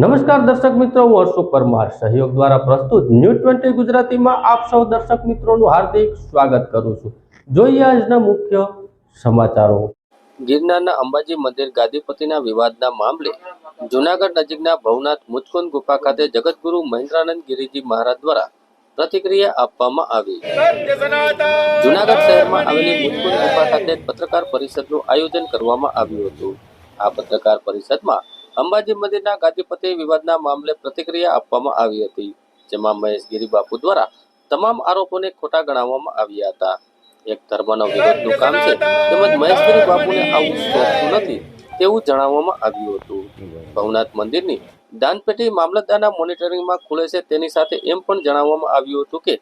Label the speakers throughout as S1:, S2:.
S1: નમસ્કાર દર્શક મિત્રો, હું હર્ષુ પરમાર સહયોગ દ્વારા પ્રસ્તુત ન્યૂઝ 20 ગુજરાતીમાં આપ સૌ દર્શક મિત્રોનું હાર્દિક સ્વાગત કરું છું। જોઈએ આજના મુખ્ય સમાચારો। ગિરનારના અંબાજી મંદિર ગાદીપતિના વિવાદના મામલે જૂનાગઢ નજીકના ભવનાથ મુચકુંદ ગુફા ખાતે જગતગુરુ મહેન્દ્રાનંદ ગિરિજી મહારાજ દ્વારા પ્રતિક્રિયા આપવામાં આવી। જૂનાગઢ શહેરમાં આવેલી મુચકુંદ ગુફા ખાતે પત્રકાર પરિષદનું આયોજન કરવામાં આવ્યું હતું। આ પત્રકાર પરિષદમાં અંબાજી મંદિરના ગાદીપતિ વિવાદના મામલે પ્રતિક્રિયા આપવામાં આવી હતી, જેમાં મહેશ ગિરી બાપુ દ્વારા તમામ આરોપોને ખોટા ગણાવવામાં આવ્યા હતા। એક ધર્મનો વિરોધનું કામ છે તેમજ મહેશ ગિરી બાપુને આવું સોંપતું નથી તેવું જણાવવામાં આવ્યું હતું। ભવનાથ મંદિરની દાનપેટી મામલતદારના મોનિટરિંગમાં ખુલે છે, તેની સાથે એમ પણ જણાવવામાં આવ્યું હતું કે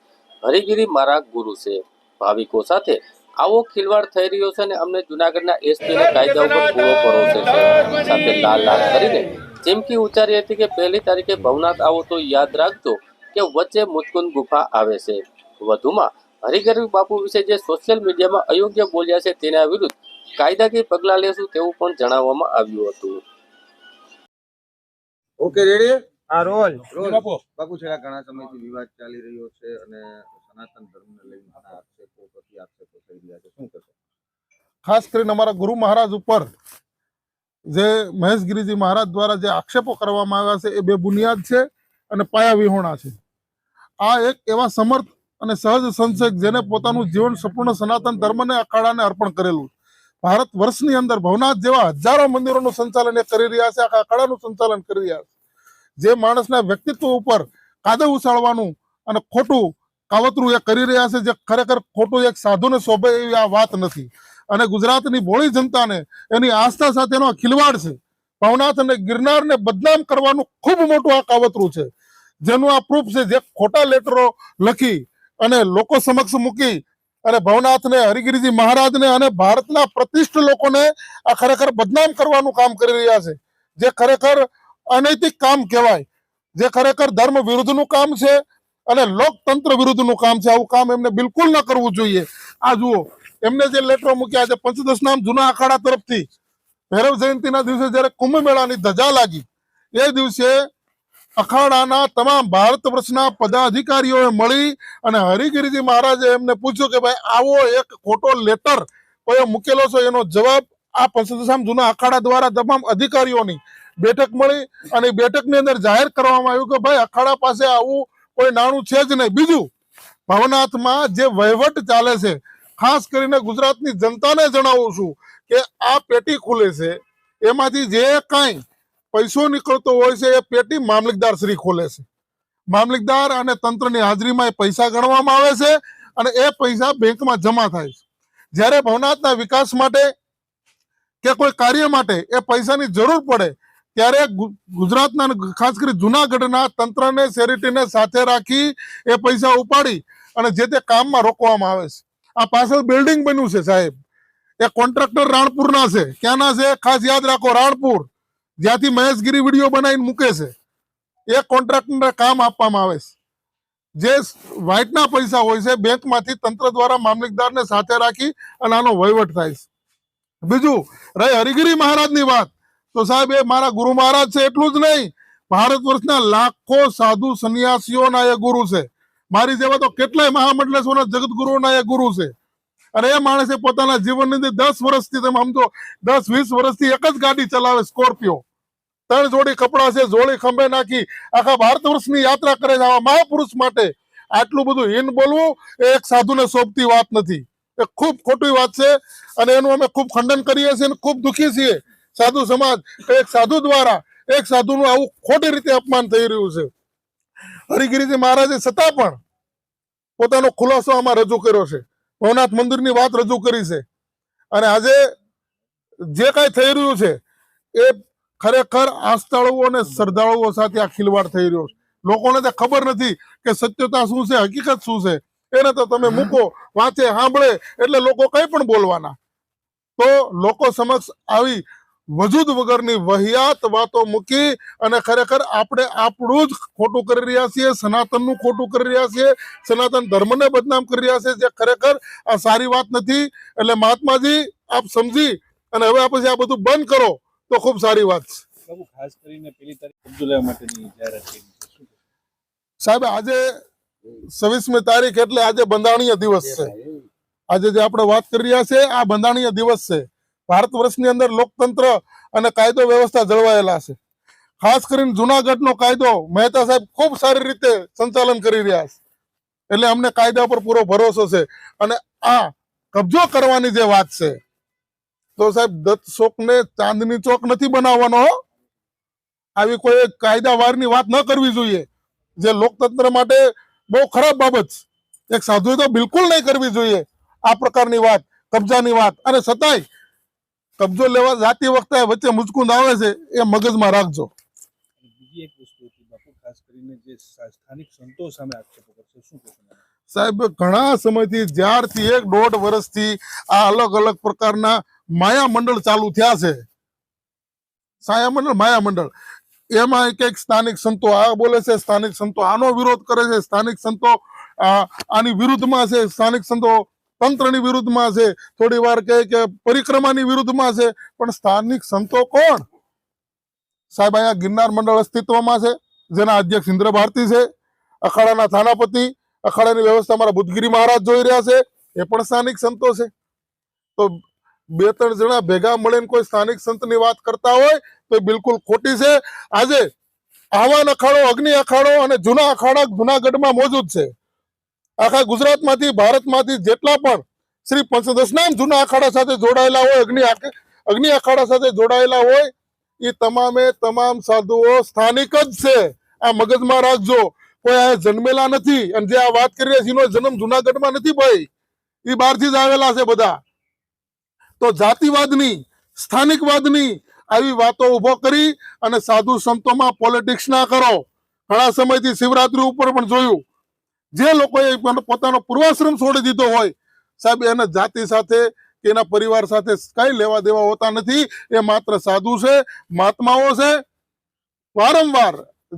S1: હરિગીરી મારા ગુરુ છે। ભાવિકો સાથે આવો ખિલવાડ થઈ રહ્યો છે અને અમને જૂનાગઢના એસપીને કાયદા ઉપર પૂરો ભરોસો છે। સાથે લાલ કરીને ચીમકી ઉચ્ચારી હતી કે 1લી તારીખે ભવનાથ આવો તો યાદ રાખજો કે વચ્ચે મુચકુંદ ગુફા આવે છે। વધુમાં હરિગીરી બાપુ વિશે જે સોશિયલ મીડિયામાં અયોગ્ય બોલ્યા છે તેના વિરુદ્ધ કાયદાકીય પગલાં લેશું તેવું પણ જણાવવામાં આવ્યું હતું।
S2: ઓકે રેડી
S3: આ રોલ
S2: બાપુ છેલ્લા ઘણા સમયથી વિવાદ ચાલી રહ્યો છે અને સનાતન ધર્મને લઈને ઘણા આક્ષેપો પ્રતિ આક્ષેપો થઈ રહ્યા છે, શું કહેશો?
S3: ખાસ કરીને અમારા ગુરુ મહારાજ ઉપર જે મહેશ ગિરીજી મહારાજ દ્વારા જે આક્ષેપો કરવામાં આવ્યા છે એ બેબુનિયાદ છે અને પાયાવિહોણા છે। આ એક એવા સમર્થ અને સહજ સંત છે જેને પોતાનું જીવન સંપૂર્ણ સનાતન ધર્મને અખાડાને અર્પણ કરેલું। ભારત વર્ષની અંદર ભવનાથ જેવા હજારો મંદિરોનું સંચાલન એ કરી રહ્યા છે, આખા અખાડાનું સંચાલન કરી રહ્યા છે। જે માણસના વ્યક્તિત્વ ઉપર કાદવ ઉછાળવાનું અને ખોટું કાવતરું એ કરી રહ્યા છે, જે ખરેખર ખોટું એક સાધુને શોભે એવી આ વાત નથી અને ગુજરાતની ભોળી જનતાને એની આસ્થા સાથેનો ખિલવાડ છે। ભવનાથ અને ગિરનારને બદનામ કરવાનું ખૂબ મોટું આ કાવતરું છે, જેનું આ પ્રૂફ છે। જે ખોટા લેટરો લખી અને લોકો સમક્ષ મૂકી અને ભવનાથને, હરિગીરીજી મહારાજને અને ભારતના પ્રતિષ્ઠિત લોકોને આ ખરેખર બદનામ કરવાનું કામ કરી રહ્યા છે, જે ખરેખર અનૈતિક કામ કહેવાય, જે ખરેખર ધર્મ વિરુદ્ધનું કામ છે અને લોકતંત્ર વિરુદ્ધનું કામ છે। આવું કામ એમને બિલકુલ ન કરવું જોઈએ। આ જુઓ, એમને જે લેટરો મૂક્યા છે પંચદશનામ જૂના અખાડા તરફથી ભૈરવ જયંતિના દિવસે જ્યારે કુંભ મેળાની ધજા લાગી એ દિવસે અખાડાના તમામ ભારત વર્ષના પદાધિકારીઓએ મળી અને હરિગીરીજી મહારાજે એમને પૂછ્યું કે ભાઈ આવો એક ખોટો લેટર કોઈ મૂકેલો છે, એનો જવાબ આ પંચદશનામ જૂના અખાડા દ્વારા તમામ અધિકારીઓની બેઠક મળી અને બેઠકની અંદર જાહેર કરવામાં આવ્યું કે ભાઈ અખાડા પાસે આવું કોઈ નાણું છે જ નહીં। બીજું, ભવનાથમાં જે વહીવટ ચાલે છે, ખાસ કરીને ગુજરાતની જનતાને જણાવું છું કે આ પેટી ખુલે છે, એમાંથી જે કાંઈ પૈસો નીકળતો હોય છે એ પેટી મામલતદાર શ્રી ખોલે છે। મામલતદાર અને તંત્રની હાજરીમાં એ પૈસા ગણવામાં આવે છે અને એ પૈસા બેંકમાં જમા થાય છે। જ્યારે ભવનાથના વિકાસ માટે કે કોઈ કાર્ય માટે એ પૈસાની જરૂર પડે ત્યારે ગુજરાતના ખાસ કરી જૂનાગઢના તંત્રને, ચેરિટીને સાથે રાખી એ પૈસા ઉપાડી અને જે તે કામમાં રોકવામાં આવે છે। આ પાછળ બિલ્ડિંગ બન્યું છે સાહેબ, એ કોન્ટ્રાક્ટર રાણપુરના છે। ક્યાંના છે? ખાસ યાદ રાખો, રાણપુર, જ્યાંથી મહેશ ગિરી વિડીયો બનાવીને મૂકે છે એ કોન્ટ્રાક્ટરને કામ આપવામાં આવે છે। જે વ્હાઇટના પૈસા હોય છે બેંકમાંથી તંત્ર દ્વારા મામલતદારને સાથે રાખી અને આનો વહીવટ થાય છે। બીજું, રહી હરિગીરી મહારાજની વાત, તો સાહેબ એ મારા ગુરુ મહારાજ છે એટલું જ નહીં, ભારત વર્ષના લાખો સાધુ સંન્યાસીઓના એ ગુરુ છે। મારી જેવા તો કેટલાય મહામંડલેશ્વરના જગતગુરુના એ ગુરુ છે અને એ માણસે પોતાના જીવનની અંદર 10 વર્ષથી, તમે સમજો 10-20 વર્ષથી એક જ ગાડી ચલાવે, સ્કોર્પિયો, 3 જોડી કપડા છે, જોડી ખંભે નાખી આખા ભારત વર્ષની યાત્રા કરે છે। આવા મહાપુરુષ માટે આટલું બધું હીન બોલવું એ એક સાધુને શોભતી વાત નથી, એ ખૂબ ખોટી વાત છે અને એનું અમે ખૂબ ખંડન કરીએ છીએ અને ખૂબ દુઃખી છીએ સાધુ સમાજ, એક સાધુ દ્વારા એક સાધુનું આવું ખોટી રીતે અપમાન થઈ રહ્યું છે। હરિગીરીજી મહારાજે છતાં પણ પોતાનો ખુલાસો આમાં રજૂ કર્યો છે, ભવનાથ મંદિરની વાત રજૂ કરી છે અને આજે જે કાંઈ થઈ રહ્યું છે એ ખરેખર આસ્થાળુઓ અને શ્રદ્ધાળુઓ સાથે આ ખિલવાડ થઈ રહ્યો છે। લોકોને તો ખબર નથી કે સત્યતા શું છે, હકીકત શું છે। એને તો તમે મૂકો, વાંચે, સાંભળે એટલે લોકો કંઈ પણ બોલવાના। તો લોકો સમક્ષ આવી વજૂદ વગરની વહિયાત વાતો મૂકી અને ખરેખર આપણે આપણું જ ખોટું કરી રહ્યા છીએ, સનાતનનું ખોટું કરી રહ્યા છીએ, સનાતન ધર્મને બદનામ કરી રહ્યા છીએ, જે ખરેખર આ સારી વાત નથી। એટલે મહાત્માજી, આપ સમજી અને હવે પછી આ બધું બંધ કરો તો ખૂબ સારી વાત છે।
S4: બાબુ ખાસ કરીને પેલી તારીખ કબજો લેવા માટેની જાહેરાત કરી છે. શું કહેશો?
S3: સાહેબ આજે 26મી તારીખ એટલે આજે બંધારણીય દિવસ છે. આજે જે આપણે વાત કરી રહ્યા છે આ બંધારણીય દિવસ છે. ભારત વર્ષની અંદર લોકતંત્ર અને કાયદો વ્યવસ્થા જળવાયેલા છે. ખાસ કરીને જુનાગઢનો કાયદો મહેતા સાહેબ ખૂબ સારી રીતે સંચાલન કરી રહ્યા છે. એટલે અમને કાયદા પર પૂરો ભરોસો છે. અને આ કબજો કરવાની જે વાત છે તો સાહેબ દત્ત ચોકને ચાંદની ચોક નથી બનાવવાનો હો. આવી કોઈ કાયદાવારની વાત ન કરવી જોઈએ જે લોકતંત્ર માટે બહુ ખરાબ બાબત છે. એક સાધુએ તો બિલકુલ નહીં કરવી જોઈએ આ પ્રકારની વાત, કબજાની વાત. અને છતાંય કબજો લેવા જાતી વખતે વચ્ચે મુચકુંદ આવે છે એ મગજમાં રાખજો.
S4: અને બીજી એક વસ્તુ હતી બાપુ, ખાસ કરીને જે સ્થાનિક સંતો સામે આક્ષેપો કરશે, શું કહેશો?
S3: સાહેબ ઘણા સમયથી જ્યારથી 1-1.5 વર્ષથી આ અલગ અલગ પ્રકારના માયા મંડળ ચાલુ થયા છે. સાયા મંડળ, માયા મંડળ, એમાં એક સ્થાનિક સંતો આ બોલે છે, સ્થાનિક સંતો આનો વિરોધ કરે છે, સ્થાનિક સંતો આની વિરુદ્ધમાં છે, સ્થાનિક સંતો તંત્રની વિરુદ્ધમાં છે, થોડી વાર કહે કે પરિક્રમાની વિરુદ્ધમાં છે. પણ સ્થાનિક સંતો કોણ? સાહેબ અહીંયા ગિરનાર મંડળ અસ્તિત્વમાં છે જેના અધ્યક્ષ ઇન્દ્ર ભારતી છે. અખાડાના થાનાપતિ, અખાડાની વ્યવસ્થા અમારા બુદ્ધગીરી મહારાજ જોઈ રહ્યા છે, એ પણ સ્થાનિક સંતો છે. તો 2-3 જણા ભેગા મળીને કોઈ સ્થાનિક સંતની વાત કરતા હોય તો એ બિલકુલ ખોટી છે. આજે આવાન અખાડો, અગ્નિ અખાડો અને જૂના અખાડા જુનાગઢમાં મોજૂદ છે. આખા ગુજરાતમાંથી, ભારતમાંથી જેટલા પણ શ્રી પંચદશનામ જૂના અખાડા સાથે જોડાયેલા હોય, અગ્નિ અખાડા સાથે જોડાયેલા હોય, એ તમામે તમામ સાધુઓ સ્થાનિક જ છે. આ મગજમાં રાખજો. કોઈ આ જન્મેલા નથી. અને જે આ વાત કરી રહ્યા છે એનો જન્મ જુનાગઢમાં નથી ભાઈ, એ બહારથી જ આવેલા છે બધા. તો જાતિવાદની, સ્થાનિકવાદની આવી વાતો ઉભો કરી અને સાધુ સંતોમાં પોલિટિક્સ ના કરો. ઘણા સમયથી શિવરાત્રી ઉપર પણ જોયું, જે લોકોએ પોતાનો પૂર્વાશ્રમ છોડી દીધો હોય સાહેબ એને જાતિ સાથે કે એના પરિવાર સાથે કઈ લેવા દેવા હોતા નથી. એ માત્ર સાધુ છે, મહાત્માઓ છે. વારંવાર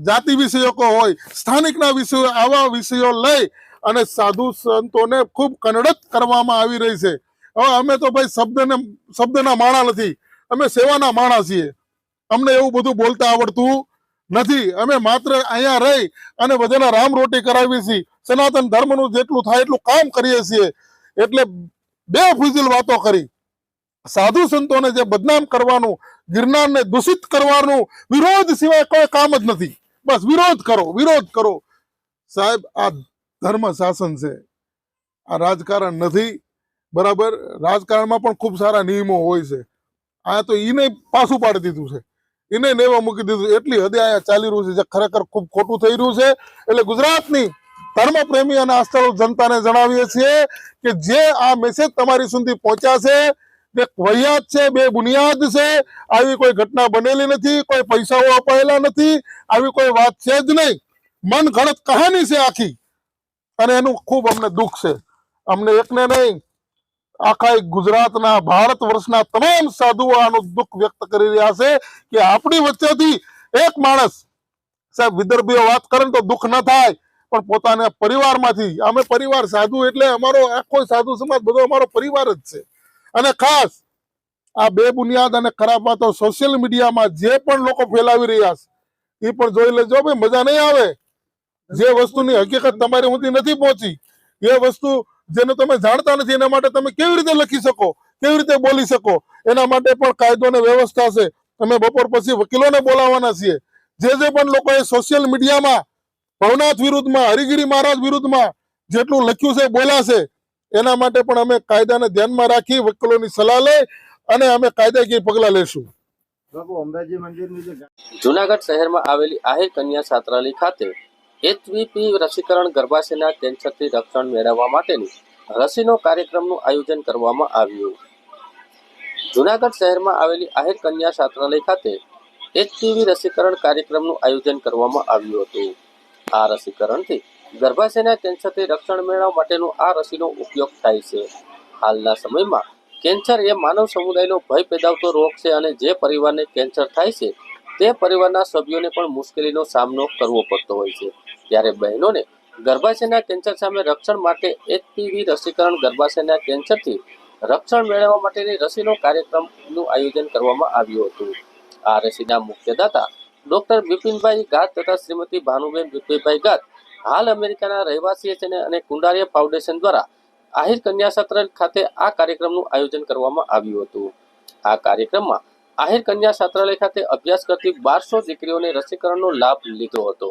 S3: જાતિ વિષયકો હોય, સ્થાનિકના વિષયો, આવા વિષયો લઈ અને સાધુ સંતોને ખૂબ કનડત કરવામાં આવી રહી છે. હવે અમે તો ભાઈ શબ્દના માણા નથી, અમે સેવાના માણા છીએ. અમને એવું બધું બોલતા આવડતું નથી. અમે માત્ર અહીંયા રહી અને બધાના રામ રોટી કરાવીએ છીએ. સનાતન ધર્મનું જેટલું થાય એટલું કામ કરીએ છીએ. એટલે બેફિઝૂલ વાતો કરી સાધુ સંતોને જે બદનામ કરવાનું, ગિરનારને દૂષિત કરવાનું, વિરોધ સિવાય કોઈ કામ જ નથી. બસ વિરોધ કરો, વિરોધ કરો. સાહેબ આ ધર્મ શાસન છે, આ રાજકારણ નથી. બરાબર, રાજકારણમાં પણ ખૂબ સારા નિયમો હોય છે. આ તો એને પાછું પાડી દીધું છે, એને નેવા મૂકી દીધું. એટલી હદે અહીંયા ચાલી રહ્યું છે જે ખરેખર ખૂબ ખોટું થઈ રહ્યું છે. એટલે ગુજરાતની ધર્મપ્રેમી અને આસ્થાળુ જનતાને જણાવીએ છીએ કે જે આ મેસેજ તમારી સુધી પહોંચ્યા છે તે વહિયાત છે, બેબુનિયાદ છે. આવી કોઈ ઘટના બનેલી નથી, કોઈ પૈસાઓ અપાયેલા નથી, આવી કોઈ વાત છે જ નહીં. મન ગણત કહાની છે આખી. અને એનું ખૂબ અમને દુઃખ છે. અમને એકને નહીં, આખા ગુજરાતના, ભારત વર્ષના તમામ સાધુઓ આનું દુઃખ વ્યક્ત કરી રહ્યા છે કે આપણી વચ્ચેથી એક માણસ, સાહેબ વિદર્ભીઓ વાત કરે તો દુઃખ ન થાય, પણ પોતાના પરિવારમાંથી, અમે પરિવાર સાધુ એટલે અમારો આખો સાધુ સમાજ બધો અમારો પરિવાર જ છે. અને ખાસ આ બેબુનિયાદ અને ખરાબ વાતો સોશિયલ મીડિયામાં જે પણ લોકો ફેલાવી રહ્યા છે એ પણ જોઈ લેજો ભાઈ, મજા નહીં આવે. જે વસ્તુની હકીકત તમારી સુધી નથી પહોંચી, એ વસ્તુ જેને તમે જાણતા નથી, એના માટે તમે કેવી રીતે લખી શકો, કેવી રીતે બોલી શકો? એના માટે પણ કાયદો અને વ્યવસ્થા છે. અમે બપોર પછી વકીલોને બોલાવવાના છીએ. જે પણ લોકોએ સોશિયલ મીડિયામાં ભવનાથ વિરુદ્ધમાં, હરિગીરી મહારાજ વિરુદ્ધમાં જેટલું લખ્યું છે, બોલ્યા છે, એના માટે પણ અમે કાયદાને ધ્યાનમાં રાખી વકીલોની સલાહ લઈ અને અમે કાયદાકીય પગલાં લેશું.
S1: જુનાગઢ શહેરમાં આવેલી આહિર કન્યા છાત્રાલય ખાતે HPV રસીકરણ ગર્ભાશયના કેન્સરથી રક્ષણ મેળવવા માટેની રસીનો કાર્યક્રમનું આયોજન કરવામાં આવ્યું. જુનાગઢ શહેરમાં આવેલી આહિર કન્યા છાત્રાલય ખાતે HPV રસીકરણ કાર્યક્રમનું આયોજન કરવામાં આવ્યું હતું. આ રસીકરણથી ગર્ભાશયના કેન્સરથી રક્ષણ મેળવવા માટેનું આ રસીનો ઉપયોગ થાય છે. હાલના સમયમાં કેન્સર એ માનવ સમુદાયનો ભય પેદાવતો રોગ છે અને જે પરિવારને કેન્સર થાય છે તે પરિવારના સભ્યોને પણ મુશ્કેલીનો સામનો કરવો પડતો હોય છે. ત્યારે બહેનોને ગર્ભાશયના કેન્સર સામે રક્ષણ માટે HPV રસીકરણ ગર્ભાશયના કેન્સરથી રક્ષણ મેળવવા માટેની રસીનો કાર્યક્રમનું આયોજન કરવામાં આવ્યું હતું. આ રસીના મુખ્ય દાતા ડોક્ટર બિપિનભાઈ ગાત તથા શ્રીમતી ભાનુબેન વિપુલભાઈ ગાત હાલ અમેરિકાના રહેવાસી છે અને કુંડારિયા ફાઉન્ડેશન દ્વારા આહિર કન્યા સત્ર ખાતે આ કાર્યક્રમનું આયોજન કરવામાં આવ્યું હતું. આ કાર્યક્રમમાં આહિર કન્યા છાત્રાલય ખાતે અભ્યાસ કરતી 1200 દીકરીઓને રસીકરણનો લાભ લીધો હતો.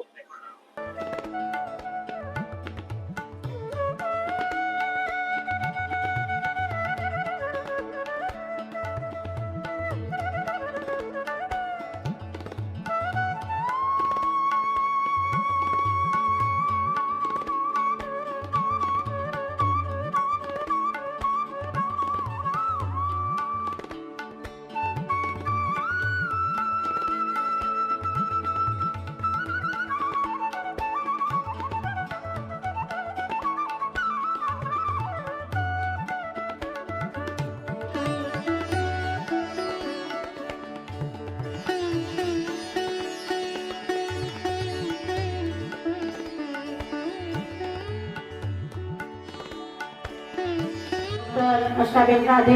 S5: અષ્ટાબેન રાધે,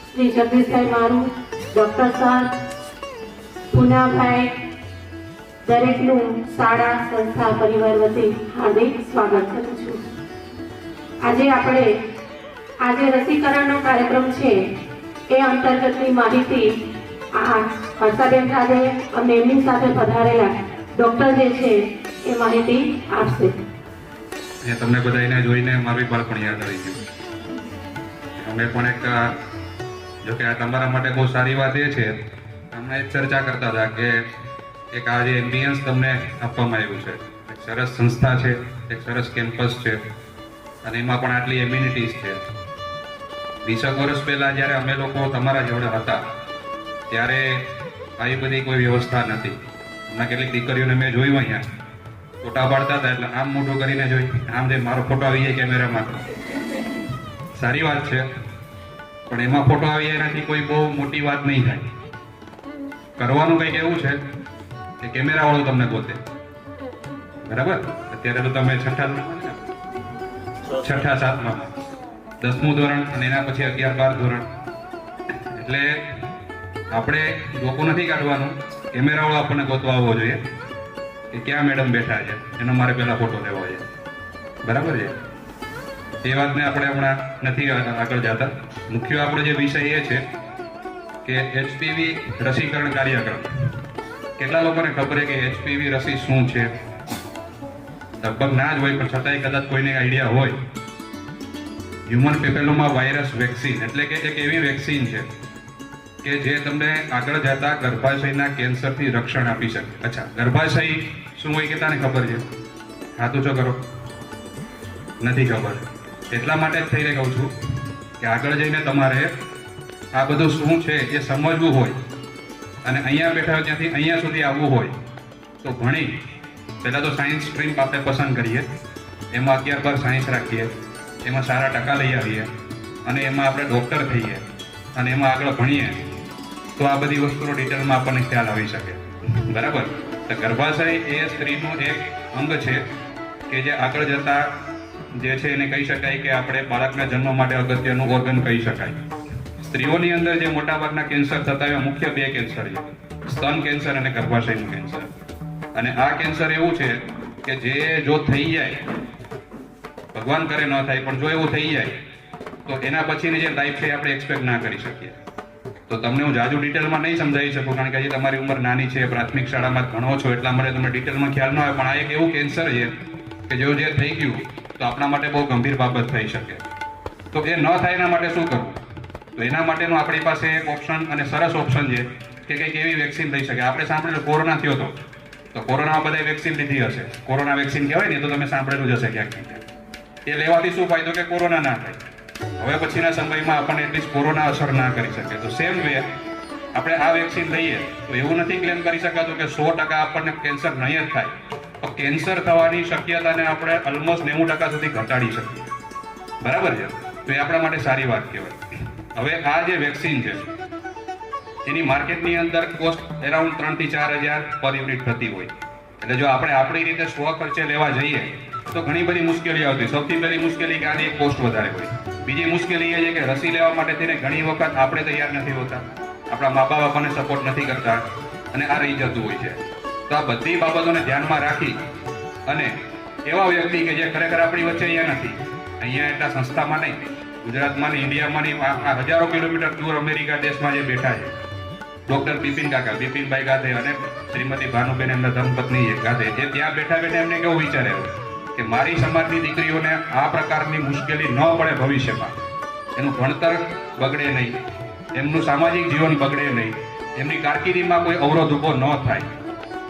S5: શ્રી જગદીશભાઈ મારું, ડોક્ટર સર, પૂનાભાઈ, દરેકનું શાળા સંસ્થા પરિવાર વતી હાર્દિક સ્વાગત કરું છું. આજે રસીકરણનો કાર્યક્રમ છે એ અંતર્ગતની માહિતી આ હર્ષાબેન રાધે અને એમની સાથે પધારેલા ડોક્ટર જે છે એ માહિતી આપશે.
S6: તમને બધાને જોઈને મારું બાળપણ યાદ આવી ગયું. અમે પણ જો કે આ તમારા માટે બહુ સારી વાત એ છે, અમે એક ચર્ચા કરતા હતા કે એક આ જે એમ્બિયન્સ તમને આપવામાં આવ્યું છે, એક સરસ સંસ્થા છે, એક સરસ કેમ્પસ છે અને એમાં પણ આટલી એમ્યુનિટીઝ છે. 20 વર્ષ પહેલાં જ્યારે અમે લોકો તમારા જેવડા હતા ત્યારે આવી બધી કોઈ વ્યવસ્થા નથી. હમણાં કેટલીક દીકરીઓને મેં જોયું અહીંયા ફોટા પાડતા હતા એટલે આમ મોઢું કરીને જોઈ, આમ જે મારો ફોટો આવી જાય કેમેરામાં, સારી વાત છે, પણ એમાં ફોટો આવી જાય એનાથી કોઈ બહુ મોટી વાત નહીં થાય. કરવાનું કંઈક એવું છે કે કેમેરા વાળો તમને ગોતે, બરાબર? અત્યારે તો તમે છઠ્ઠા 7મા 10મું ધોરણ અને એના પછી 11, 12 ધોરણ, એટલે આપણે લોકો નથી કાઢવાનું, કેમેરા વાળો આપણને ગોતવા આવવો જોઈએ કે ક્યાં મેડમ બેઠા છે, એનો મારે પહેલા ફોટો લેવો છે, બરાબર છે? એ વાતને આપણે હમણાં નથી આગળ જતા. મુખ્ય આપણો જે વિષય એ છે કે HPV રસીકરણ કાર્યક્રમ. કેટલા લોકોને ખબર છે કે HPV રસી શું છે? લગભગ ના જ હોય, પણ છતાંય કદાચ કોઈને આઈડિયા હોય. હ્યુમન પેપેલોમા વાયરસ વેક્સિન એટલે કે એક એવી વેક્સિન છે કે જે તમને આગળ જતા ગર્ભાશયના કેન્સરથી રક્ષણ આપી શકે. અચ્છા, ગર્ભાશય શું હોય કે તને ખબર છે? હાથ ઊંચો કરો. નથી ખબર. એટલા માટે જ થઈને કહું છું કે આગળ જઈને તમારે આ બધું શું છે એ સમજવું હોય અને અહીંયા બેઠા હોય ત્યાંથી અહીંયા સુધી આવવું હોય તો ભણી પહેલાં તો સાયન્સ સ્ટ્રીમ આપણે પસંદ કરીએ, એમાં 11, 12 સાયન્સ રાખીએ, એમાં સારા ટકા લઈ આવીએ અને એમાં આપણે ડૉક્ટર થઈએ અને એમાં આગળ ભણીએ તો આ બધી વસ્તુનો ડિટેલમાં આપણને ખ્યાલ આવી શકે, બરાબર? તો ગર્ભાશય એ સ્ત્રીનું એક અંગ છે કે જે આગળ જતા જે છે એને કહી શકાય કે આપણે બાળકના જન્મ માટે અગત્યનું ઓર્ગન કહી શકાય. સ્ત્રીઓની અંદર જે મોટાભાગના કેન્સર થતા હોય મુખ્ય 2 કેન્સર છે, સ્તન કેન્સર અને ગર્ભાશયનું કેન્સર. અને આ કેન્સર એવું છે કે જે જો થઈ જાય, ભગવાન કરે ન થાય, પણ જો એવું થઈ જાય તો એના પછીની જે લાઈફ છે આપણે એક્સપેક્ટ ના કરી શકીએ. તો તમને હું જાજુ ડિટેલમાં નહીં સમજાવી શકું કારણ કે હજી તમારી ઉંમર નાની છે, પ્રાથમિક શાળામાં ભણો છો, એટલા માટે તમને ડિટેલમાં ખ્યાલ ન આવે. પણ આ એક એવું કેન્સર છે કે જેવું જે થઈ ગયું તો આપણા માટે બહુ ગંભીર બાબત થઈ શકે. તો એ ન થાય એના માટે શું કરવું? તો એના માટેનું આપણી પાસે એક ઓપ્શન અને સરસ ઓપ્શન છે કે કંઈક એવી વેક્સિન થઈ શકે. આપણે સાંભળેલું કોરોના થયો હતો તો કોરોનામાં બધાએ વેક્સિન લીધી હશે, કોરોના વેક્સિન કહેવાય ને, તો તમે સાંભળેલું જ હશે ક્યાંક. એ લેવાથી શું ફાયદો કે કોરોના ના થાય. હવે પછીના સમયમાં આપણને એટલીસ્ટ કોરોના અસર ના કરી શકે. તો સેમ વે આપણે આ વેક્સિન લઈએ તો એવું નથી ક્લેમ કરી શકાતું કે 100% આપણને કેન્સર નહીં જ થાય, તો કેન્સર થવાની શક્યતાને આપણે ઓલમોસ્ટ 90% સુધી ઘટાડી શકીએ, બરાબર છે? તો એ આપણા માટે સારી વાત કહેવાય. હવે આ જે વેક્સિન છે એની માર્કેટની અંદર કોસ્ટ અરાઉન્ડ 3 થી 4 હજાર પર યુનિટ થતી હોય. એટલે જો આપણે આપણી રીતે સ્વ ખર્ચે લેવા જઈએ તો ઘણી બધી મુશ્કેલીઓ આવતી. સૌથી પહેલી મુશ્કેલી કે આની કોસ્ટ વધારે હોય. બીજી મુશ્કેલી એ છે કે રસી લેવા માટે થઈને ઘણી વખત આપણે તૈયાર નથી હોતા, આપણા મા બાપ આપણને સપોર્ટ નથી કરતા અને આ રહી જતું હોય છે. તો આ બધી બાબતોને ધ્યાનમાં રાખી અને એવા વ્યક્તિ કે જે ખરેખર આપણી વચ્ચે અહીંયા નથી, અહીંયા એટલા સંસ્થામાં નહીં, ગુજરાતમાં ને ઇન્ડિયામાં નહીં, આ હજારો કિલોમીટર દૂર અમેરિકા દેશમાં જે બેઠા છે ડૉક્ટર બિપિનભાઈ ગાંધે અને શ્રીમતી ભાનુબેન એમના ધર્મપત્ની ગાંધે, જે ત્યાં બેઠા બેઠા એમને કેવું વિચાર્યું કે મારી સમાજની દીકરીઓને આ પ્રકારની મુશ્કેલી ન પડે ભવિષ્યમાં, એનું ભણતર બગડે નહીં, એમનું સામાજિક જીવન બગડે નહીં, એમની કારકિર્દીમાં કોઈ અવરોધ ઊભો ન થાય,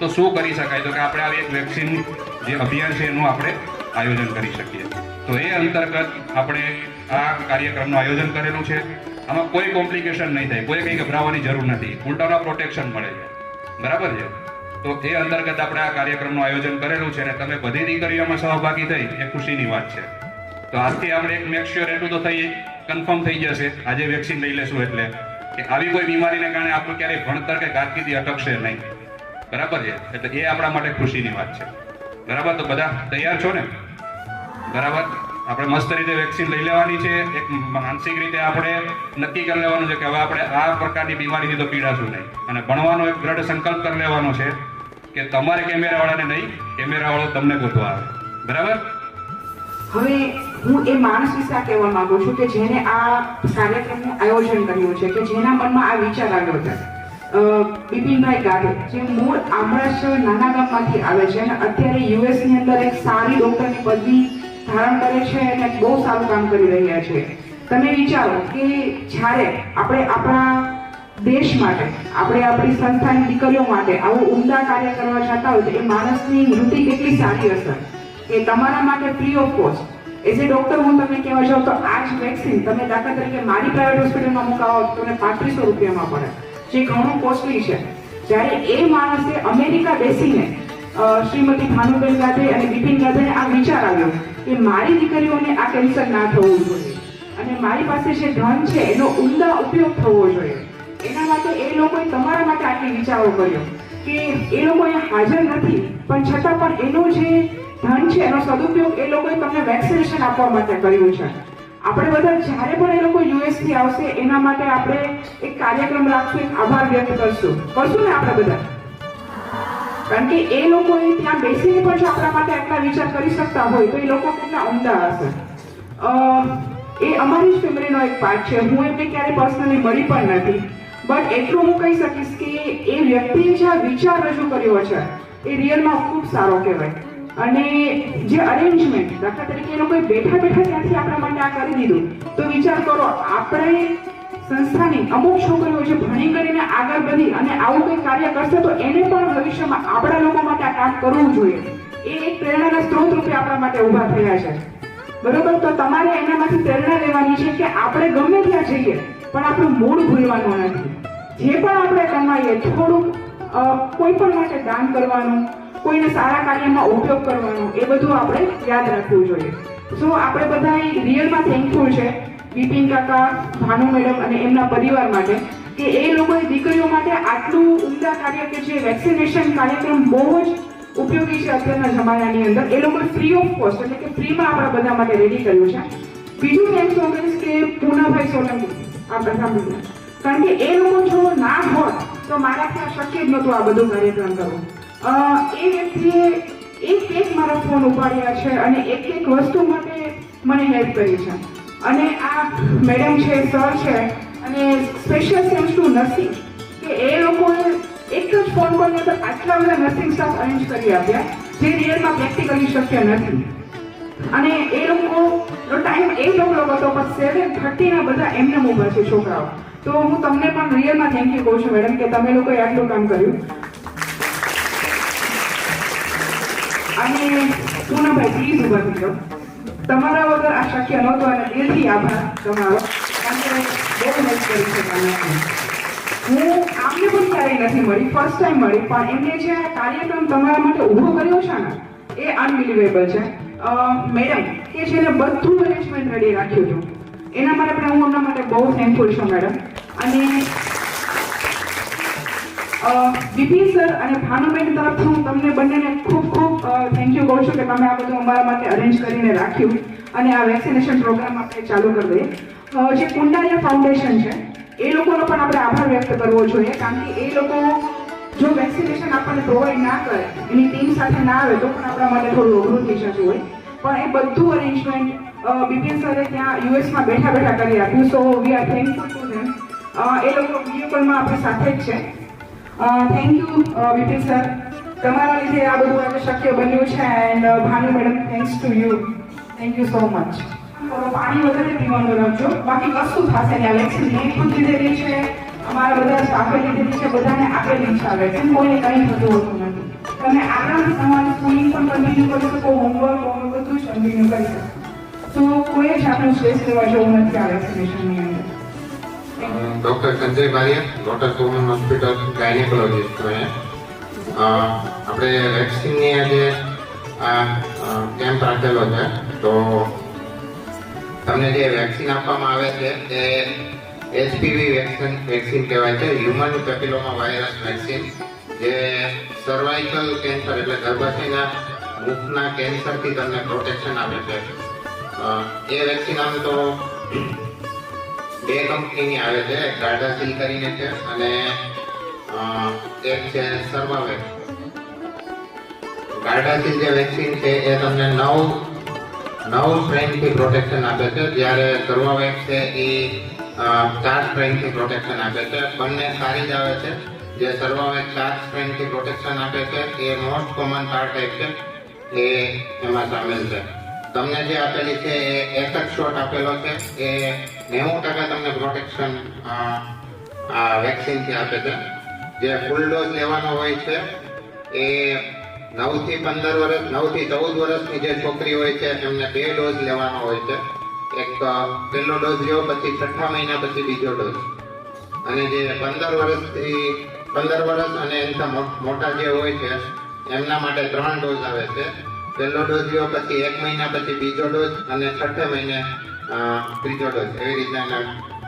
S6: તો શું કરી શકાય? તો કે આપણે આવી એક વેક્સિન જે અભિયાન છે એનું આપણે આયોજન કરી શકીએ. તો એ અંતર્ગત આપણે આ કાર્યક્રમનું આયોજન કરેલું છે. આમાં કોઈ કોમ્પ્લિકેશન નહીં થાય, કોઈ કંઈ ગભરાવાની જરૂર નથી, ઉલટાનો પ્રોટેક્શન મળે છે. બરાબર છે? તો એ અંતર્ગત આપણે આ કાર્યક્રમનું આયોજન કરેલું છે અને તમે બધી દીકરીઓમાં સહભાગી થઈ એ ખુશીની વાત છે. તો આજથી આપણે એક મેક શ્યોર એટલું તો થઈ કન્ફર્મ થઈ જશે આજે વેક્સિન લઈ લેશું એટલે કે આવી કોઈ બીમારીને કારણે આપણું ક્યારેય ભણતર કે કારકિર્દી અટકશે નહીં. બરાબર છે? એટલે એ આપણા માટે ખુશીની વાત છે. બરાબર? તો બધા તૈયાર છો ને? બરાબર? આપણે મસ્ત રીતે વેક્સિન લઈ લેવાની છે. એક માનસિક રીતે આપણે નક્કી કરી લેવાનું છે કે હવે આપણે આ પ્રકારની બીમારીથી તો પીડાશું નહીં, અને ભણવાનો એક દ્રઢ સંકલ્પ કરી લેવાનો છે કે તમારે કેમેરાવાળાને નહીં, કેમેરાવાળો તમને ગોતવા આવે. બરાબર?
S7: હવે હું એ માણસ વિશે કહેવા માંગુ છું કે જેને આ કાર્યક્રમનું આયોજન કર્યું છે, કે જેના મનમાં આ વિચાર આવ્યો છે. બિપિનભાઈ ગાંધે, જે મૂળ આમળાસર નાના ગામમાંથી આવે છે અને અત્યારે યુએસ ની અંદર એક સારી ડોક્ટરની પદવી ધારણ કરે છે અને બહુ સારું કામ કરી રહ્યા છે. તમે વિચારો કે જ્યારે આપણે આપણા દેશ માટે, આપણે આપણી સંસ્થાની દીકરીઓ માટે આવું ઉમદા કાર્ય કરવા જતા હોય તો એ માણસની વૃત્તિ કેટલી સારી હશે કે તમારા માટે free of cost. As a doctor હું તમને કહેવા જાઉં તો આ જ વેક્સિન તમે દાખલા તરીકે મારી પ્રાઇવેટ હોસ્પિટલમાં મુકાવો તો તમને 3500 રૂપિયામાં પડે, જે ઘણું કોસ્ટલી છે. જ્યારે એ માણસે અમેરિકા બેસીને શ્રીમતી ભાનુબેન ગાંધે અને બિપિન ગાંધેને આ વિચાર આવ્યો કે મારી દીકરીઓને આ કેન્સર ના થવું જોઈએ અને મારી પાસે જે ધન છે એનો ઉમદા ઉપયોગ થવો જોઈએ. એના માટે એ લોકોએ તમારા માટે આટલી વિચારો કર્યો કે એ લોકો અહીંયા હાજર નથી પણ છતાં પણ એનો જે ધન છે એનો સદુપયોગ એ લોકોએ તમને વેક્સિનેશન આપવા માટે કર્યું છે. આપણે બધા જ્યારે પણ એ લોકો યુએસ થી આવશે એના માટે આપણે એક કાર્યક્રમ રાખશું, એક આભાર વ્યક્ત કરશું ને આપણે બધા, કારણ કે એ લોકોએ ત્યાં બેસીને પણ જો આપણા માટે આટલા વિચાર કરી શકતા હોય તો એ લોકો કેટલા ઉમદા હશે. એ અમારી જ ફેમિલીનો એક પાર્ટ છે. હું એમને ક્યારેય પર્સનલી મળી પણ નથી, બટ એટલું હું કહી શકીશ કે એ વ્યક્તિએ જે આ વિચાર રજૂ કર્યો છે એ રિયલમાં ખૂબ સારો કહેવાય. અને જે અરેન્જમેન્ટ, દાખલા તરીકે એ લોકોએ બેઠા ત્યાંથી આપણા માટે આ કરી દીધું, તો વિચાર કરો આપણે સંસ્થાની અમુક છોકરીઓ જે ભણી કરીને આગળ વધી અને આવું કંઈ કાર્ય કરશે તો એને પણ ભવિષ્યમાં આપણા લોકો માટે આ કામ કરવું જોઈએ. એ એક પ્રેરણાના સ્ત્રોત રૂપે આપણા માટે ઊભા થયા છે. બરોબર? તો તમારે એનામાંથી પ્રેરણા લેવાની છે કે આપણે ગમે ત્યાં જઈએ પણ આપણું મૂળ ભૂલવાનું નથી. જે પણ આપણે કમાઈએ થોડુંક કોઈ પણ માટે દાન કરવાનું, કોઈને સારા કાર્યમાં ઉપયોગ કરવાનો, એ બધું આપણે યાદ રાખવું જોઈએ. સો આપણે બધા રિયલમાં થેન્કફુલ છે બિપિન કાકા, ભાનુ મેડમ અને એમના પરિવાર માટે કે એ લોકોએ દીકરીઓ માટે આટલું ઉમદા કાર્ય કે જે વેક્સિનેશન કાર્યક્રમ બહુ જ ઉપયોગી છે અત્યારના જમાનાની અંદર, એ લોકોએ ફ્રી ઓફ કોસ્ટ એટલે કે ફ્રીમાં આપણા બધા માટે રેડી કર્યું છે. બીજું થેન્ક્સ હું કહીશ કે પૂનાભાઈ સોલંકી, આપણે સાંભળ્યું, કારણ કે એ લોકો જો ના હોત તો મારાથી શક્ય જ નહોતું આ બધું કાર્યક્રમ કરવું. એ વ્યક્તિએ એક મારા ફોન ઉપાડ્યા છે અને એક વસ્તુ માટે મને હેલ્પ કરી છે. અને આ મેડમ છે, સર છે અને સ્પેશિયલ થેન્ક્સ ટુ નર્સિંગ કે એ લોકોએ એક જ ફોન કોલની અંદર આટલા બધા નર્સિંગ સ્ટાફ અરેન્જ કરી આપ્યા જે રિયલમાં પ્રેક્ટિકલી શક્ય નથી. અને એ લોકોનો ટાઈમ 8 o'clock હતો પણ 7:30 ના બધા એમને ઊભા છે છોકરાઓ. તો હું તમને પણ રિયલમાં થેન્ક યુ કહું છું મેડમ કે તમે લોકોએ આટલું કામ કર્યું. અને પૂનાભાઈ પ્લીઝ ઊભા થઈ જાઓ, તમારા વગર આ શક્ય નહોતું અને દિલથી આભાર તમારો, કારણ કે બહુ હેલ્પ કરી છે તમે. હું આમને પણ ક્યારેય નથી મળી, ફર્સ્ટ ટાઈમ મળી, પણ એમને જે આ કાર્યક્રમ તમારા માટે ઊભો કર્યો છે ને એ અનબિલિવેબલ છે. મેડમ કે જેને બધું અરેન્જમેન્ટ રેડી રાખ્યું હતું એના માટે પણ હું એમના માટે બહુ થેન્કફુલ છું મેડમ. અને બિપિન સર અને ભાનુબેન તરફથી હું તમને બંનેને ખૂબ થેન્ક યુ કહું છું કે તમે આ બધું અમારા માટે અરેન્જ કરીને રાખ્યું અને આ વેક્સિનેશન પ્રોગ્રામ આપણે ચાલુ કરી દઈએ. જે કુંડારિયા ફાઉન્ડેશન છે એ લોકોનો પણ આપણે આભાર વ્યક્ત કરવો જોઈએ, કારણ કે એ લોકો જો વેક્સિનેશન આપણને પ્રોવાઈડ ના કરે, એની ટીમ સાથે ના આવે તો પણ આપણા માટે થોડું અઘરું થઈ જતું હોય. પણ એ બધું અરેન્જમેન્ટ બિપિન સરે ત્યાં યુએસમાં બેઠા બેઠા કરી આપ્યું. So we are thankful to them. એ લોકો વિડીયો કોલમાં આપણી સાથે જ છે. થેન્ક યુ બિપિન સર, તમારા લીધે આ બધું આજે શક્ય બન્યું છે. And Bhanu madam, thanks to you. Thank you so much. પાણી વધારે પીવાનું રાખજો, બાકી કશું થશે નહીં. આ વેક્સિન મેં ખુદ લીધેલી છે, અમારા બધા સ્ટાફે લીધેલી છે, બધાને આપેલી છે આ વેક્સિન. કોઈને કંઈ થતું હોતું નથી. તમે આરામથી તમારું સ્કૂલિંગ પણ કન્ટિન્યુ કરી શકો, હોમવર્ક બધું જ કન્ટિન્યુ કરી શકો. તો કોઈ જાતનું સ્ટ્રેસ લેવા જેવું નથી આ વેક્સિનેશનની અંદર.
S8: डॉक्टर संजय बारिया, लोटस वुमन हॉस्पिटल गायनेकोलॉजिस्ट છું આપણે વેક્સિનની આજે કેમ્પ રાખેલો છે. તો તમને જે વેક્સિન આપવામાં આવે છે એ એચપીવી વેક્સિન કહેવાય છે, હ્યુમન પેપિલોમા વાયરસ વેક્સિન, જે સર્વાઇકલ કેન્સર એટલે ગર્ભાશયના મુખના કેન્સરથી તમને પ્રોટેક્શન આપે છે. એ વેક્સિન આમ તો 2 કંપનીની આવે છે, એક ગાર્ડાસિલ કરીને છે અને એક છે સર્વાવેક. ગાર્ડાસિલ જે વેક્સિન છે એ તમને 9 સ્ટ્રેનથી પ્રોટેક્શન આપે છે, જ્યારે સર્વાવેક છે એ 4 સ્ટ્રેનથી પ્રોટેક્શન આપે છે. બંને સારી જ આવે છે. જે સર્વાવેક 4 સ્ટ્રેનથી પ્રોટેક્શન આપે છે એ મોસ્ટ કોમન કાર ટાઈપ છે, એ એમાં સામેલ છે. તમને જે આપેલી છે એ એક જ શોટ આપેલો છે, એ 90% તમને પ્રોટેક્શન આ વેક્સિનથી આપે છે. જે ફૂલ ડોઝ લેવાનો હોય છે એ 9 થી 14 વર્ષની જે છોકરી હોય છે એમને 2 ડોઝ લેવાનો હોય છે. એક પહેલો ડોઝ લ્યો, પછી 6 મહિના પછી બીજો ડોઝ. અને જે 15 વર્ષ અને એમના મોટા જે હોય છે એમના માટે 3 ડોઝ આવે છે. પહેલો ડોઝ લ્યો, પછી 1 મહિના પછી બીજો ડોઝ અને 6 મહિને ત્રીજો ડોઝ. એવી રીતના એના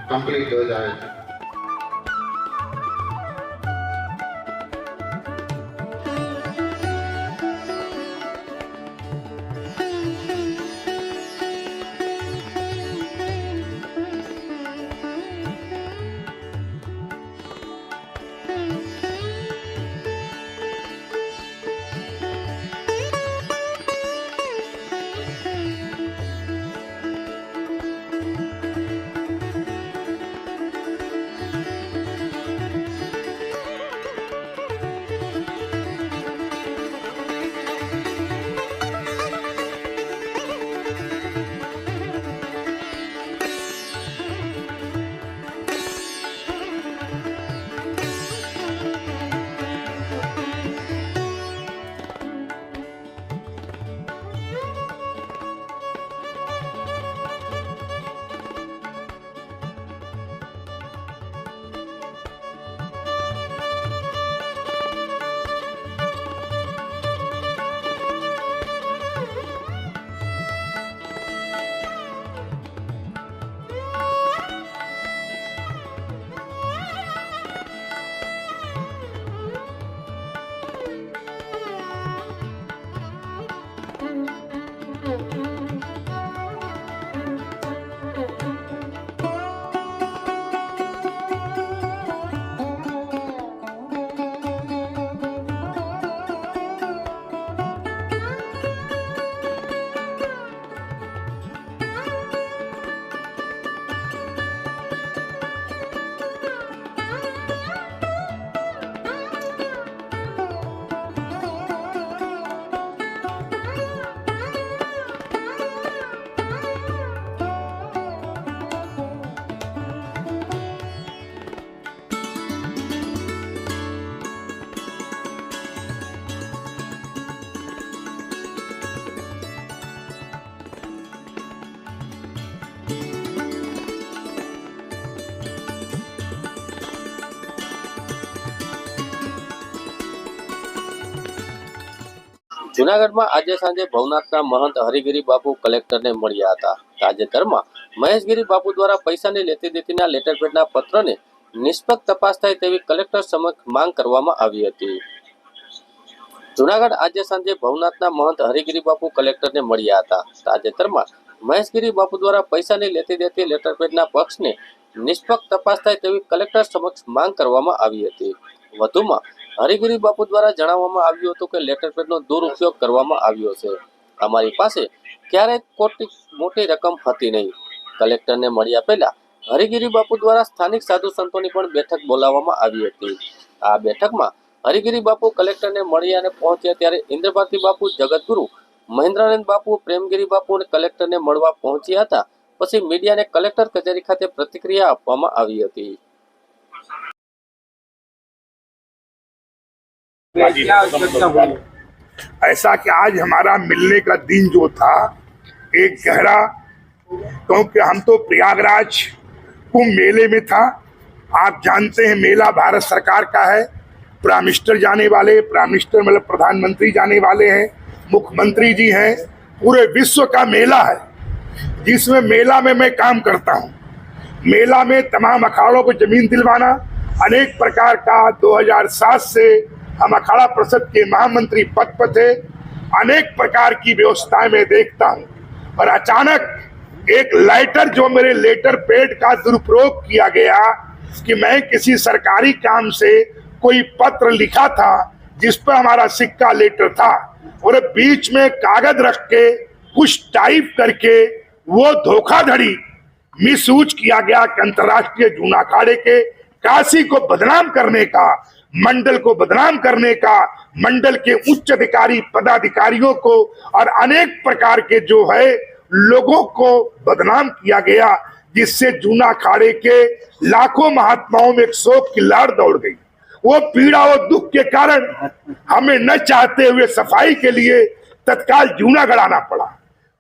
S8: કમ્પ્લીટ ડોઝ આવે છે.
S1: જૂનાગઢમાં આજે સાંજે ભવનાથના મહંત હરિગીરી બાપુ કલેક્ટરને મળ્યા હતા. તાજેતરમાં મહેશગીરી બાપુ દ્વારા પૈસાની લેતી દેતીના લેટરપેડના પત્રને નિષ્પક્ષ તપાસ થાય તેવી કલેક્ટર સમક્ષ માંગ કરવામાં આવી હતી. જૂનાગઢ આજે સાંજે ભવનાથના મહંત હરિગીરી બાપુ કલેક્ટરને મળ્યા હતા. તાજેતરમાં મહેશગીરી બાપુ દ્વારા પૈસાની લેતી દેતી લેટરપેડના પક્ષને નિષ્પક્ષ તપાસ થાય તેવી કલેક્ટર સમક્ષ માંગ કરવામાં આવી હતી। વધુમાં હરિગીરી બાપુ દ્વારા જણાવવામાં આવ્યું હતું કે લેટર પેડનો દુરુપયોગ કરવામાં આવ્યો છે। અમારી પાસે ક્યારેય મોટી રકમ હતી નહીં। કલેક્ટરને મળ્યા પહેલા હરિગીરી બાપુ દ્વારા સ્થાનિક સાધુ સંતોની પણ બેઠક બોલાવવામાં આવી હતી। આ બેઠકમાં હરિગીરી બાપુ કલેક્ટરને મળ્યા અને પહોંચ્યા ત્યારે ઇન્દ્રભારતી બાપુ, જગતગુરુ મહેન્દ્રાનંદ બાપુ, પ્રેમગીરી બાપુ અને કલેક્ટરને મળવા પહોંચ્યા હતા। પછી મીડિયાને કલેક્ટર કચેરી ખાતે પ્રતિક્રિયા આપવામાં આવી હતી।
S9: ऐसा कि आज हमारा मिलने का दिन जो था एक गहरा, क्योंकि हम तो प्रयागराज कुंभ मेले में था। आप जानते हैं मेला भारत सरकार का है। प्राइम मिनिस्टर जाने वाले, प्राइम मिनिस्टर मतलब प्रधानमंत्री जाने वाले हैं, मुख्यमंत्री जी हैं, पूरे विश्व का मेला है जिसमें मेला में मैं काम करता हूँ। मेला में तमाम अखाड़ों को जमीन दिलवाना, अनेक प्रकार का 2007 से हम अखाड़ा परिषद के महामंत्री पद पर थे। अनेक प्रकार की व्यवस्थाएं मैं देखता हूँ और अचानक एक लेटर, जो मेरे लेटर पेड का दुरुपयोग किया गया कि मैं किसी सरकारी काम से कोई पत्र लिखा था जिस पर हमारा सिक्का लेटर था और बीच में कागज रख के कुछ टाइप करके वो धोखाधड़ी मिसयूज किया गया कि अंतर्राष्ट्रीय जूना अखाड़े के काशी को बदनाम करने का, मंडल को बदनाम करने का, मंडल के उच्च अधिकारी पदाधिकारियों को और अनेक प्रकार के जो है लोगों को बदनाम किया गया, जिससे जूना अखाड़े के लाखों महात्माओं में एक शोक की लहर दौड़ गई। वो पीड़ा और दुख के कारण हमें न चाहते हुए सफाई के लिए तत्काल जूना गड़ाना पड़ा।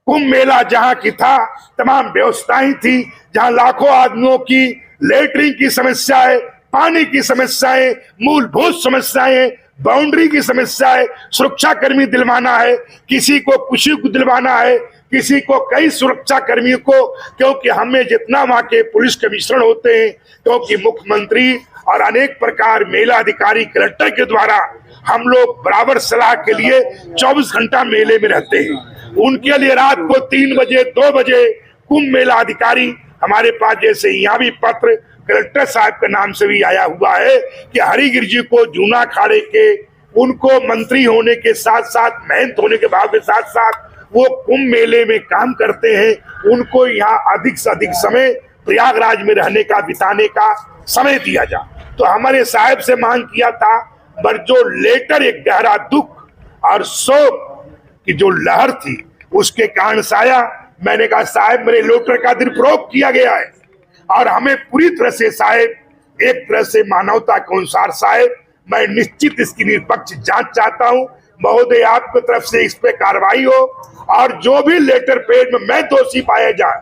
S9: कुंभ मेला जहाँ की था, तमाम व्यवस्थाएं थी, जहाँ लाखों आदमियों की लेटरिंग की समस्याएं, पानी की समस्याएं, मूलभूत समस्याएं, बाउंड्री की समस्याएं, सुरक्षा कर्मी दिलवाना है, किसी को कुछ को दिलवाना है, किसी को कई सुरक्षा कर्मियों को, क्योंकि हमें जितना वहां के पुलिस कमिश्नर होते हैं, क्योंकि मुख्यमंत्री और अनेक प्रकार मेला अधिकारी कलेक्टर के द्वारा हम लोग बराबर सलाह के लिए 24 घंटा मेले में रहते हैं। उनके लिए रात को 3 बजे 2 बजे कुंभ मेला अधिकारी हमारे पास, जैसे यहाँ भी पत्र कलेक्टर साहब के नाम से भी आया हुआ है कि हरिगिरी जी को जूना अखाड़े के, उनको मंत्री होने के साथ साथ, महंत होने के भाव के साथ साथ वो कुंभ मेले में काम करते हैं, उनको यहाँ अधिक से अधिक समय प्रयागराज में रहने का, बिताने का समय दिया जाए। तो हमारे साहब से मांग किया था, पर जो लेटर एक गहरा दुख और शोक की जो लहर थी उसके कारण से आया। मैंने कहा साहब, मेरे लेटर का दुरुपयोग किया गया है और हमें पूरी तरह से साहब, एक तरह से मानवता के अनुसार साहब, मैं निश्चित इसकी निष्पक्ष जांच चाहता हूं। महोदय, आपकी तरफ से इस पे कार्रवाई हो और जो भी लेटर पेड में मैं दोषी पाया जाए,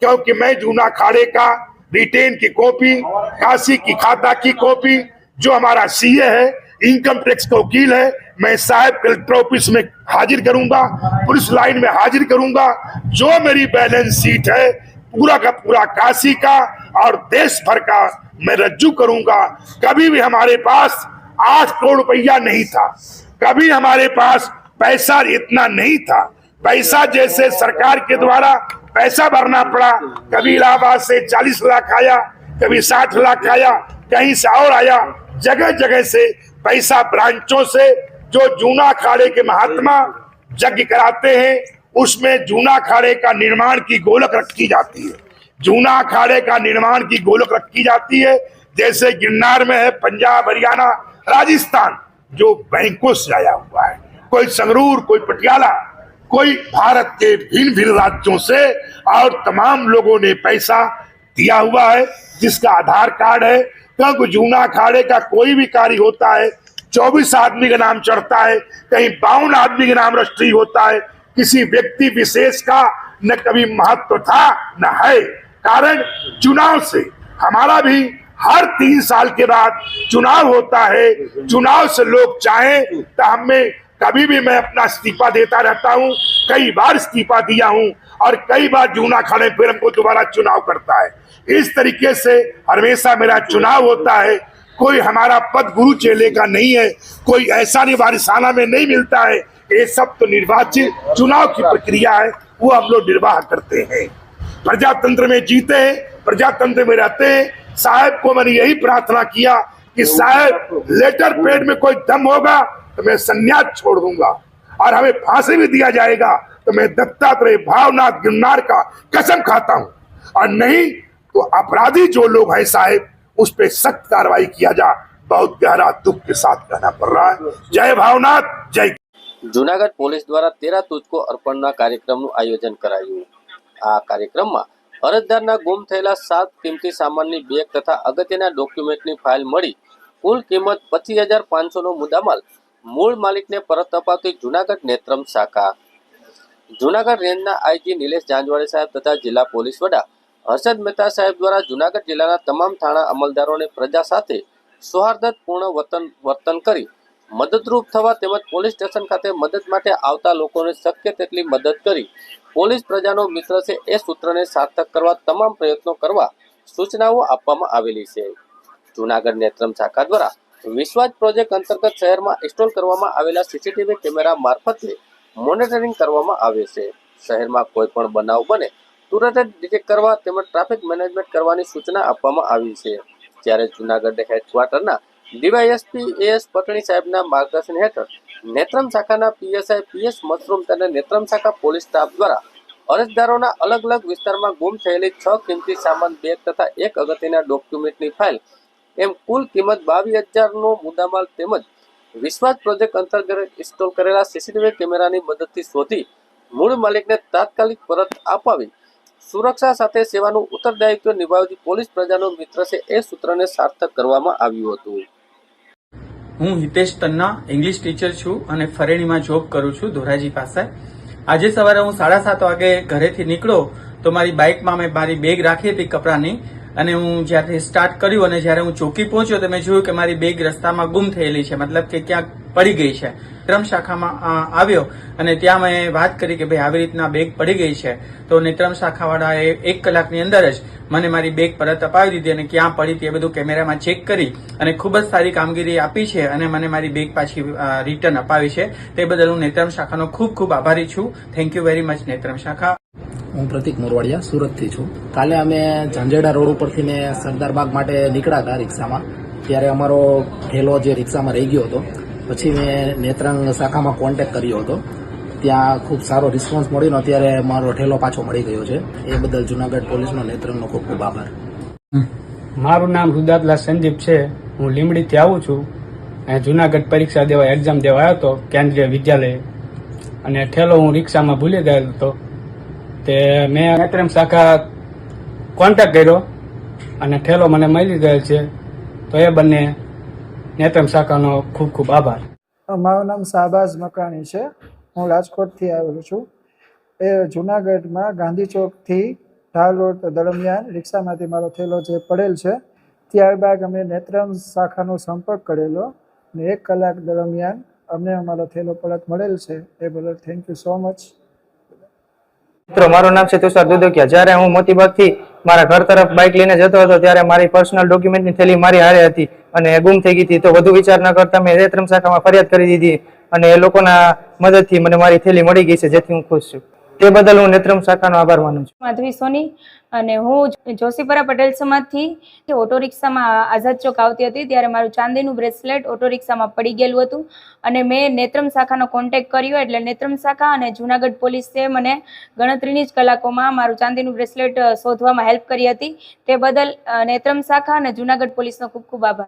S9: क्योंकि मैं जूना अखाड़े का रिटेन की कॉपी, काशी की खाता की कॉपी, जो हमारा सीए है, इनकम टैक्स का वकील है, मैं साहब कलेक्टर ऑफिस में हाजिर करूंगा, पुलिस लाइन में हाजिर करूंगा। जो मेरी बैलेंस शीट है पूरा का पूरा काशी का और देश भर का मैं रज्जू करूंगा। कभी भी हमारे पास 8 करोड़ रुपया नहीं था, कभी हमारे पास पैसा इतना नहीं था। पैसा जैसे सरकार के द्वारा पैसा भरना पड़ा, कभी इलाहाबाद से 40 लाख आया, कभी 60 लाख आया, कहीं से और आया, जगह जगह से पैसा ब्रांचों से जो जूना अखाड़े के महात्मा यज्ञ कराते हैं, उसमें जूना अखाड़े का निर्माण की गोलक रखी जाती है। जूना अखाड़े का निर्माण की गोलक रखी जाती है, जैसे गिरनार में है, पंजाब, हरियाणा, राजस्थान, जो बैंकों से आया हुआ है, कोई संगरूर, कोई पटियाला, कोई भारत के भिन्न भिन्न राज्यों से, और तमाम लोगों ने पैसा दिया हुआ है, जिसका आधार कार्ड है। क्योंकि जूना अखाड़े का कोई भी कार्य होता है 24 आदमी का नाम चढ़ता है, कहीं 52 आदमी का नाम रजिस्ट्री होता है। किसी व्यक्ति विशेष का न कभी महत्व था न है। कारण चुनाव से हमारा भी हर 3 साल के बाद चुनाव होता है। चुनाव से लोग चाहें तो हमें कभी भी, मैं अपना इस्तीफा देता रहता हूं, कई बार इस्तीफा दिया हूं और कई बार जूना अखाड़े फिर हमको दोबारा चुनाव करता है। इस तरीके से हमेशा मेरा चुनाव होता है। कोई हमारा पद गुरु चेले का नहीं है, कोई ऐसा नहीं वारिसाना में नहीं मिलता है। ये सब तो निर्वाचित चुनाव की प्रक्रिया है, वो हम लोग निर्वाह करते हैं। प्रजातंत्र में जीते हैं प्रजातंत्र में रहते हैं। साहब को मैंने यही प्रार्थना किया कि साहब लेटर पेड में कोई दम होगा तो मैं संन्यास छोड़ दूंगा, और हमें फांसी भी दिया जाएगा तो मैं दत्तात्रेय भावनाथ गिरनार का कसम खाता हूं, और नहीं तो अपराधी जो लोग हैं साहब उस पर सख्त कार्रवाई किया जा। बहुत गहरा दुख के साथ कहना पड़ रहा है। जय भावनाथ जय।
S1: જૂનાગઢ પોલીસ દ્વારા 13 તુજકો અર્પણના કાર્યક્રમનું આયોજન કરાયું। આ કાર્યક્રમમાં અરજદારના ગુમ થયેલા 7 કિંમતી સામાનની બેગ તથા અગત્યના ડોક્યુમેન્ટની ફાઇલ મળી કુલ કિંમત 25,500નો મુદ્દામાલ મૂળ માલિકને પરત અપાવતી જૂનાગઢ નેત્રમ શાખા। જૂનાગઢ રેન્જના આઈજી નિલેશ જાંજવાડે સાહેબ તથા જિલ્લા પોલીસ વડા હર્ષદ મહેતા સાહેબ દ્વારા જૂનાગઢ જિલ્લાના તમામ થાણા અમલદારોને પ્રજા સાથે સૌહાર્દપૂર્ણ વર્તન કરી મદદરૂપ થવા તેમજ પોલીસ સ્ટેશન ખાતે મદદ માટે આવતા લોકોને શક્ય તેટલી મદદ કરી પોલીસ પ્રજાનો મિત્ર છે એ સૂત્રને સાર્થક કરવા તમામ પ્રયત્નો કરવા સૂચનાઓ આપવામાં આવેલી છે। જૂનાગઢ નેત્રમ શાખા દ્વારા વિશ્વાસ પ્રોજેક્ટ અંતર્ગત શહેરમાં ઇન્સ્ટોલ કરવામાં આવેલા સીસીટીવી કેમેરા મારફતે મોનિટરિંગ કરવામાં આવે છે। શહેરમાં કોઈ પણ બનાવ બને તુરંત જ ડિટેક્ટ કરવા તેમજ ટ્રાફિક મેનેજમેન્ટ કરવાની સૂચના આપવામાં આવી છે। જ્યારે જૂનાગઢ હેડક્વાર્ટરના ડીવાયએસપી એએસ પટણી સાહેબના માર્ગદર્શન હેઠળ નેત્રમ શાખાના પીએસઆઈ પીએસ મશરૂમ અને નેત્રમ શાખા પોલીસ સ્ટાફ દ્વારા અરજદારોના અલગ અલગ વિસ્તારમાં ગુમ થયેલી 6 કિંમતી સામાન બેગ તથા એક અગત્યના ડોક્યુમેન્ટની ફાઇલ એમ કુલ કિંમત 22,000નો મુદ્દામાલ તેમજ વિશ્વાસ પ્રોજેક્ટ અંતર્ગત ઇન્સ્ટોલ કરેલા સીસીટીવી કેમેરાની મદદથી શોધી મૂળ માલિકને તાત્કાલિક પરત અપાવી સુરક્ષા સાથે સેવાનું ઉત્તરદાયિત્વ નિભાવતી પોલીસ પ્રજાનો મિત્ર છે એ સૂત્રને સાર્થક કરવામાં આવ્યું હતું।
S10: હું હિતેશ તન્ના ઇંગ્લિશ ટીચર છું અને ફરેણીમાં જોબ કરું છું ધોરાજી પાસે। આજે સવારે હું 7:30 વાગે ઘરેથી નીકળ્યો તો મારી બાઇકમાં મેં મારી બેગ રાખી હતી કપડાની, અને હું જ્યારે સ્ટાર્ટ કર્યું અને જ્યારે હું ચોકી પહોંચ્યો તો મેં જોયું કે મારી બેગ રસ્તામાં ગુમ થયેલી છે, મતલબ કે ક્યાંક પડી ગઈ છે। નેત્રમ શાખામાં આવ્યો અને ત્યાં મેં વાત કરી કે ભાઈ આવી રીતના બેગ પડી ગઈ છે, તો નેત્રમ શાખાવાળાએ 1 કલાકની અંદર જ મને મારી બેગ પરત અપાવી દીધી અને ક્યાં પડી તે બધું કેમેરામાં ચેક કરી અને ખૂબ જ સારી કામગીરી આપી છે અને મને મારી બેગ પાછી રિટર્ન અપાવી છે। તે બદલ હું નેત્રમ શાખાનો ખૂબ ખૂબ આભારી છું। Thank you very much Netram શાખા।
S11: હું પ્રતિક મોરવાડિયા સુરતથી છું। કાલે અમે ઝંઝેડા રોડ ઉપરથી ને સરદારબાગ માટે નીકળ્યા હતા રિક્ષામાં, ત્યારે અમારો ઠેલો જે રિક્ષામાં રહી ગયો હતો। પછી મેં નેત્રમ શાખામાં કોન્ટેક્ટ કર્યો હતો, ત્યાં ખૂબ સારો રિસ્પોન્સ મળ્યો, ત્યારે મારો ઠેલો પાછો મળી ગયો છે। એ બદલ જૂનાગઢ પોલીસનો નેત્રમનો ખૂબ ખૂબ આભાર।
S12: મારું નામ રુદાતલા સંદીપ છે। હું લીંબડીથી આવું છું અને જૂનાગઢ પરીક્ષા દેવા એક્ઝામ દેવા આવ્યો હતો કેન્દ્રીય વિદ્યાલય, અને ઠેલો હું રિક્ષામાં ભૂલી ગયેલો હતો। તે મેં નેત્રમ શાખા કોન્ટેક્ટ કર્યો અને ઠેલો મને મળી ગયેલ છે, તો એ બંને નેત્રમ શાખાનો ખૂબ ખૂબ આભાર।
S13: મારું નામ શાહબાઝ મકાણી છે। હું રાજકોટથી આવેલો છું। એ જૂનાગઢમાં ગાંધી ચોકથી ઢાલ રોડ દરમિયાન રિક્ષામાંથી મારો થેલો જે પડેલ છે, ત્યારબાદ અમે નેત્રમ શાખાનો સંપર્ક કરેલો અને 1 કલાક દરમિયાન અમને અમારો થેલો પરત મળેલ છે। એ બદલ થેન્ક યુ સો મચ।
S14: મિત્રો, મારું નામ છે તુષાર દુધકિયા। જ્યારે હું મોતીબાગથી મારા ઘર તરફ બાઇક લઈને જતો હતો ત્યારે મારી પર્સનલ ડોક્યુમેન્ટની થેલી મારી હારે હતી અને ગુમ થઈ ગઈ હતી। તો વધુ વિચાર ન કરતા મેં નેત્રમ શાખામાં ફરિયાદ કરી દીધી અને એ લોકોના મદદથી મને મારી થેલી મળી ગઈ છે, જેથી હું ખુશ છું। તે બદલ હું નેત્રમ શાખાનો આભાર માનું છું।
S15: માધવી સોની અને હું જોશીપરા પટેલ સમાજથી ઓટો રિક્ષામાં આઝાદ ચોક આવતી હતી, ત્યારે મારું ચાંદીનું બ્રેસલેટ ઓટો રિક્ષામાં પડી ગયેલું હતું અને મેં નેત્રમ શાખાનો કોન્ટેક્ટ કર્યો, એટલે નેત્રમ શાખા અને જૂનાગઢ પોલીસે મને ગણતરીની જ કલાકોમાં મારું ચાંદીનું બ્રેસલેટ શોધવામાં હેલ્પ કરી હતી। તે બદલ નેત્રમ શાખા અને જૂનાગઢ પોલીસનો ખૂબ ખૂબ આભાર।